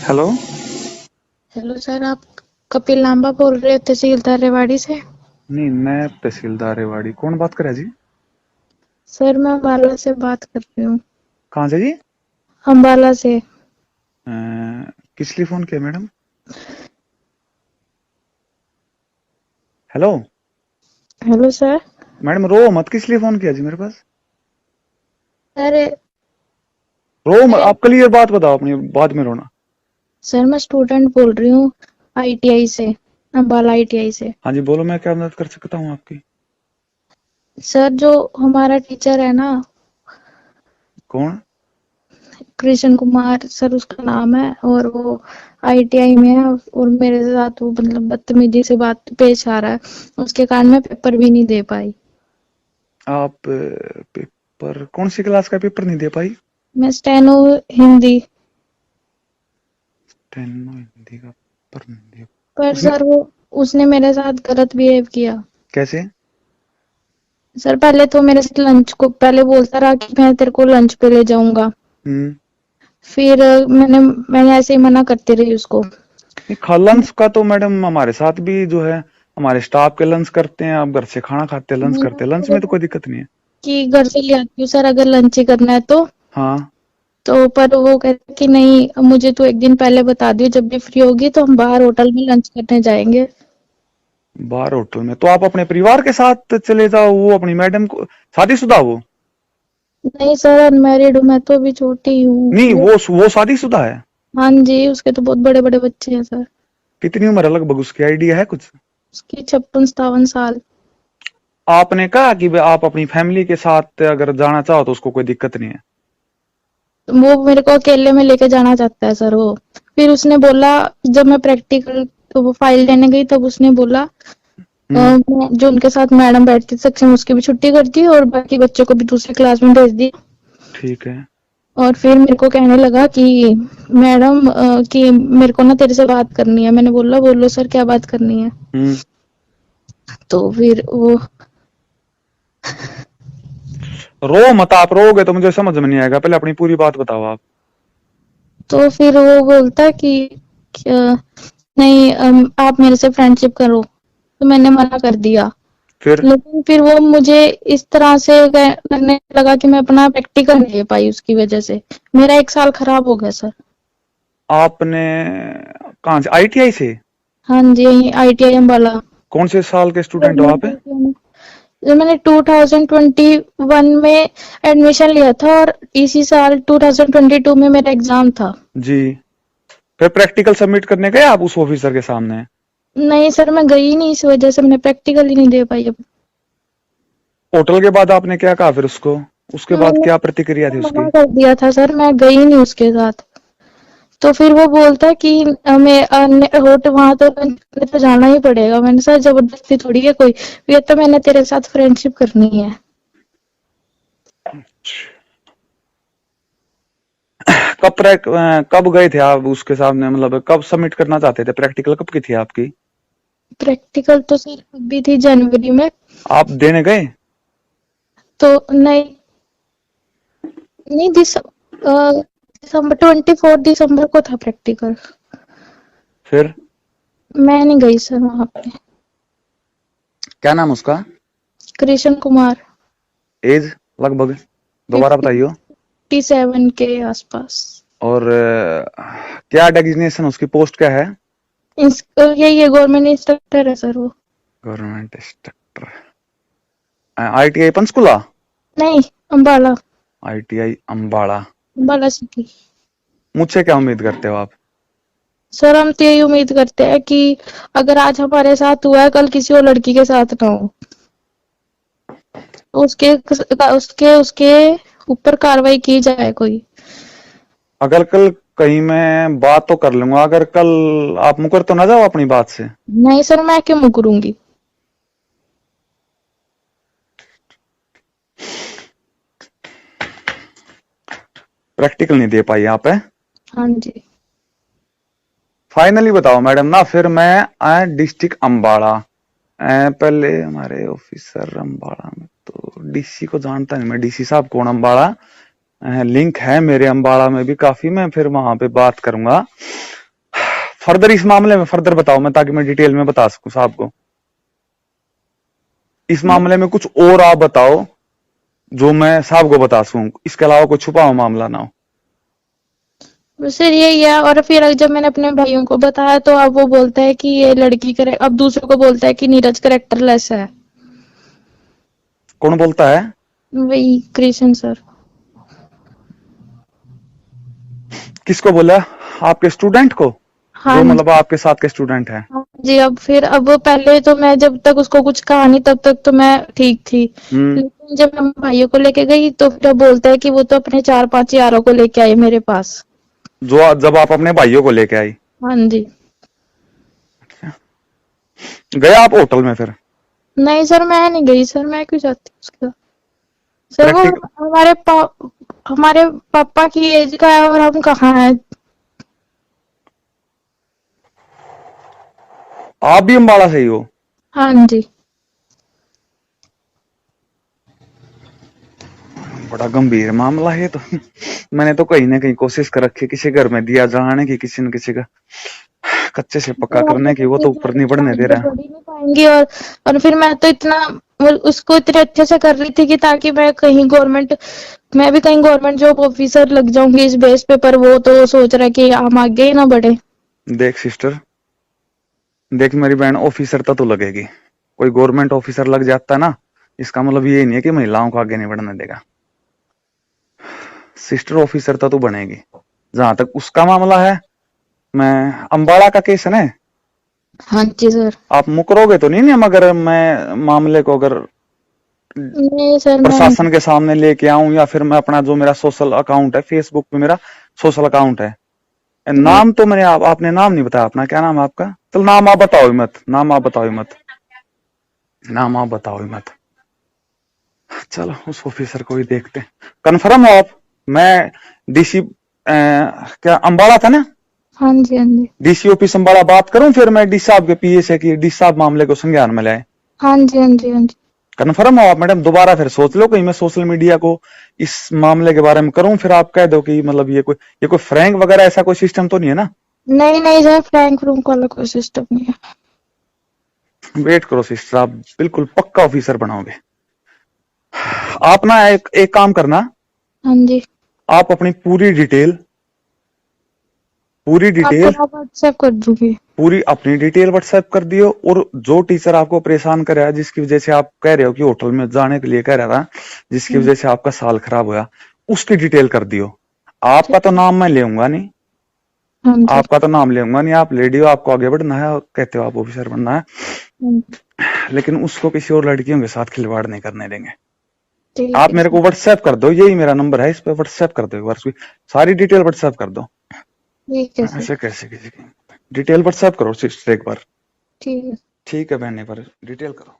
Hello. Hello sir, आप कपिल लांबा बोल रहे हो तहसीलदार रेवाड़ी से। नहीं, मैं तहसीलदार रेवाड़ी। कौन बात कर रहा है जी? सर मैं अम्बाला से बात कर रही हूँ। कहाँ से जी? अम्बाला से। अ, किस लिए फोन किया madam? Hello. Hello sir. Madam रो मत, किस लिए फोन किया जी मेरे पास? अरे रो मत, अरे आप क्लियर बात बताओ अपनी, बाद में रोना। सर मैं स्टूडेंट बोल रही हूँ, आईटीआई से, अम्बाला आईटीआई से। हाँ जी बोलो, मैं क्या मदद कर सकता हूँ आपकी? सर जो हमारा टीचर है ना, कौन? कृष्ण कुमार सर उसका नाम है, और वो आईटीआई में है, और मेरे साथ वो मतलब बदतमीजी से बात पेश आ रहा है, उसके कारण मैं पेपर भी नहीं दे पाई। आप पेपर कौन सी क्लास का पेपर नहीं दे पाई? मैं स्टेनो हिंदी। हिंदी का पेपर नहीं दे? पर उसने सर वो उसने मेरे साथ गलत बिहेव किया। कैसे? सर पहले तो मेरे से लंच को पहले बोलता रहा कि मैं तेरे को लंच पे ले जाऊंगा। हम्म। फिर मैंने ऐसे ही मना करती रही उसको नहीं, लंच का तो मैडम हमारे साथ भी जो है, हमारे स्टाफ के लंच करते हैं, आप घर से खाना खाते हैं, लंच करते हैं, लंच में तो कोई दिक्कत नहीं है। कि घर से ले आती हूँ सर अगर लंच ही करना है तो। हाँ। पर वो कहते कि नहीं, मुझे तो एक दिन पहले बता दियो, जब भी फ्री होगी तो हम बाहर होटल में लंच करने जाएंगे। बाहर होटल में तो आप अपने परिवार के साथ चले जाओ, वो अपनी मैडम को, शादीशुदा वो? नहीं सर, अनमैरिड हूँ, मैं तो अभी छोटी हूँ नहीं, वो। वो शादीशुदा है? हाँ जी, उसके तो बहुत बड़े बड़े बच्चे हैं सर। कितनी उम्र है लगभग उसकी, आइडिया है कुछ? उसकी 56-57 साल। आपने कहा कि आप अपनी फैमिली के साथ अगर जाना चाहो तो उसको कोई दिक्कत नहीं है? वो मेरे को अकेले में लेके जाना चाहता है सर वो। फिर उसने बोला, जब मैं प्रैक्टिकल तो वो फाइल लेने गई तब उसने बोला, हम्म। जो उनके साथ मैडम बैठती थी सेक्शन, उसकी भी छुट्टी कर दी और बाकी बच्चों को भी दूसरी क्लास में भेज दी। ठीक है। और फिर मेरे को कहने लगा कि मैडम कि मेरे को ना तेरे से बात करनी है। मैंने बोला बोलो सर, क्या बात करनी है। हम्म। तो फिर वो रो मत, आप रोगे तो मुझे समझ में नहीं आएगा, पहले अपनी पूरी बात बताओ आप। वो बोलता कि नहीं, आप मेरे से फ्रेंडशिप करो। तो मैंने मना कर दिया। फिर लेकिन फिर वो मुझे इस तरह से करने लगा कि मैं अपना प्रैक्टिकल नहीं दे पाई, उसकी वजह से मेरा 1 साल खराब हो गया सर। आपने कहाँ से, आईटीआई से? हाँ जी, यही आईटीआई अम्बाला। कौन से साल के स्टूडेंट हो आप? गवर्नमेंट आईटीआई में जब मैंने 2021 में एडमिशन लिया था, और इसी साल 2022 में मेरा एग्जाम था। जी। फिर प्रैक्टिकल सबमिट करने गए आप उस ऑफिसर के सामने? नहीं सर, मैं गई नहीं, इस वजह से मैंने प्रैक्टिकल ही नहीं दे पाई अब। होटल के बाद आपने क्या कहा फिर उसको? उसके बाद मैंने क्या प्रतिक्रिया थी मना उसकी? कर दिया था सर, मैं गई नहीं उसके साथ। तो फिर वो बोलता कि हमें होट वहां तो जाना ही पड़ेगा। मैंने सर जबरदस्ती थोड़ी है कोई, ये तो मैंने तेरे साथ फ्रेंडशिप करनी है। कब गए थे आप उसके सामने, मतलब कब सबमिट करना चाहते थे? प्रैक्टिकल कब की थी आपकी? प्रैक्टिकल तो सर अभी थी जनवरी में। आप देने गए? तो नहीं, नहीं दिसंबर 24 दिसंबर को था प्रैक्टिकल। फिर मैं नहीं गई सर वहां पे। क्या नाम उसका? कृष्ण कुमार। एज लगभग दोबारा फिफ्टी बताइयो। 57 के आसपास। और क्या डेजिग्नेशन, उसकी पोस्ट क्या है? यही है, गवर्नमेंट इंस्ट्रक्टर है सर वो। Government instructor. आईटीआई पंचकुला? नहीं, अम्बाला। आईटीआई अंबाड़ा। अम्बाला सिटी। मुझसे क्या उम्मीद करते हो आप? सर हम तो यही उम्मीद करते हैं कि अगर आज हमारे साथ हुआ है, कल किसी और लड़की के साथ ना हो। उसके उसके उसके ऊपर कार्रवाई की जाए कोई। अगर कल कहीं मैं बात तो कर लूंगा, अगर कल आप मुकर तो ना जाओ अपनी बात से? नहीं सर, मैं क्यों मुकरूंगी। प्रैक्टिकल नहीं दे पाई आप है? हाँ जी। फाइनली बताओ मैडम ना, फिर मैं डिस्ट्रिक्ट अंबाड़ा, पहले हमारे ऑफिसर अंबाड़ा में तो डीसी को जानता नहीं मैं, डीसी साहब कौन अंबाड़ा, लिंक है मेरे अंबाड़ा में भी काफी, मैं फिर वहां पे बात करूंगा। फर्दर इस मामले में फर्दर बताओ, मैं ताकि मैं डिटेल में बता सकूं साहब को। इस मामले में कुछ और आप बताओ जो मैं साहब को बता सकूं, इसके अलावा कोई छुपा हुआ मामला ना हो। सर यही है। और फिर जब मैंने अपने भाइयों को बताया तो अब वो बोलता है कि ये लड़की करे, अब दूसरों को बोलता है कि नीरज करेक्टरलेस है। कौन बोलता है? वही कृष्ण सर। किसको बोला? आपके स्टूडेंट को? हाँ जो जी। मतलब आपके साथ के स्टूडेंट हैं? हाँ जी। अब पहले तो मैं जब तक उसको कुछ कहा नहीं तब तक तो मैं ठीक थी, लेकिन जब मैं भाइयों को लेके गई तो फिर अब बोलता है कि वो तो अपने 4-5 यारों को लेके आए मेरे पास। जब आप अपने भाइयों को लेके आई? हाँ जी। गया आप होटल में फिर? नहीं सर मैं नहीं गई सर, मैं क्यों जाती उसके साथ? सर वो प्रैक्टिकल हमारे पापा की एज का है और हम कहाँ हैं। आप भी अम्बाड़ा से ही हो? हाँ जी। बड़ा गंभीर मामला है ये तो। मैंने तो कहीं ना कहीं कोशिश कर रखी किसी घर में दिया जाने की, किसी न किसी का कच्चे से पक्का करने की, वो तो ऊपर नहीं बढ़ने दे रहा है। पढ़ ही नहीं पाएंगी। और फिर मैं तो इतना उसको इतने अच्छे से कर रही थी कि ताकि मैं भी कहीं गवर्नमेंट जॉब ऑफिसर लग जाऊंगी इस बेस पे, पर वो तो सोच रहा है कि हम आगे ही ना बढ़े। देख सिस्टर, देख मेरी बहन, ऑफिसर तो लगेगी। कोई गवर्नमेंट ऑफिसर लग जाता है ना, इसका मतलब ये नहीं है कि महिलाओं को आगे नहीं बढ़ने देगा। सिस्टर ऑफिसर तो बनेगी। जहां तक उसका मामला है, मैं अम्बाड़ा का केस है ना, हाँ जी सर। आप मुकरोगे तो नहीं? मगर मैं मामले को अगर नहीं सर मैं प्रशासन के सामने लेके आऊं, या फिर मैं अपना जो मेरा सोशल अकाउंट है, फेसबुक पे मेरा सोशल अकाउंट है, नहीं। नाम तो मैंने आपने नाम नहीं बताया अपना, क्या नाम है आपका? चल नाम आप बताओ ही मत, नाम आप बताओ ही मत, नाम आप बताओ ही मत। चलो उस ऑफिसर को ही देखते हैं। कन्फर्म हो आप? मैं डीसी क्या अम्बाड़ा था ना? हाँ जी। हाँ जी। डीसी ऑफिस अम्बाड़ा बात करूं फिर मैं डी साहब के पीए से कि डी साहब मामले को संज्ञान में लाए? हाँ जी। हाँ जी। हाँ जी। कन्फर्म हो आप मैडम? दोबारा फिर सोच लो, कहीं मैं सोशल मीडिया को इस मामले के बारे में करूं, फिर आप कह दो कि मतलब ये कोई फ्रैंक वगैरह ऐसा कोई सिस्टम तो नहीं है ना? नहीं नहीं सर, फ्रैंक फ्रूंक वाला कोई सिस्टम नहीं है। वेट करो सिस्टर, आप बिल्कुल पक्का ऑफिसर बनाओगे। आप ना एक काम करना, हाँ जी। आप अपनी पूरी आपको डिटेल, व्हाट्सएप कर दूंगी। पूरी अपनी डिटेल व्हाट्सएप कर दियो, और जो टीचर आपको परेशान कर रहा है, जिसकी वजह से आप कह रहे हो कि होटल में जाने के लिए कह रहा था, जिसकी वजह से आपका साल खराब हुआ, उसकी डिटेल कर दियो। आपका तो नाम मैं लेऊंगा नहीं, हाँ जी। आपका तो नाम लेऊंगा नहीं, आप लेडी हो, आपको आगे बढ़ना है, कहते हो आप ऑफिसर बनना है, हाँ जी। लेकिन उसको किसी और लड़कियों के साथ खिलवाड़ नहीं करने देंगे। ठीक आप है मेरे सर। को व्हाट्सएप कर दो, यही मेरा नंबर है, इस पे व्हाट्सएप कर दो, एक बार उसकी सारी डिटेल व्हाट्सएप कर दो। ठीक है सर। ऐसे कैसे किसी की डिटेल व्हाट्सएप करो सिस्टर एक बार? ठीक है। ठीक है बहन, एक बार डिटेल करो।